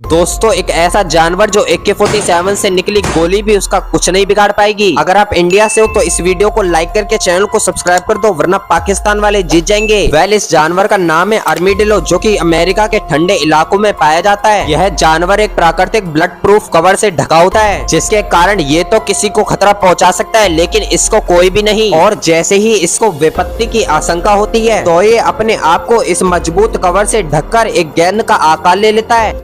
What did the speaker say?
दोस्तों, एक ऐसा जानवर जो AK-47 से निकली गोली भी उसका कुछ नहीं बिगाड़ पाएगी। अगर आप इंडिया से हो तो इस वीडियो को लाइक करके चैनल को सब्सक्राइब कर दो, वरना पाकिस्तान वाले जीत जाएंगे। इस जानवर का नाम है आर्मीडिलो, जो कि अमेरिका के ठंडे इलाकों में पाया जाता है। यह जानवर एक प्राकृतिक ब्लड प्रूफ कवर से ढका होता है, जिसके कारण ये तो किसी को खतरा पहुंचा सकता है, लेकिन इसको कोई भी नहीं। और जैसे ही इसको विपत्ति की आशंका होती है तो ये अपने आप को इस मजबूत कवर से ढककर एक गेंद का आकार ले लेता है।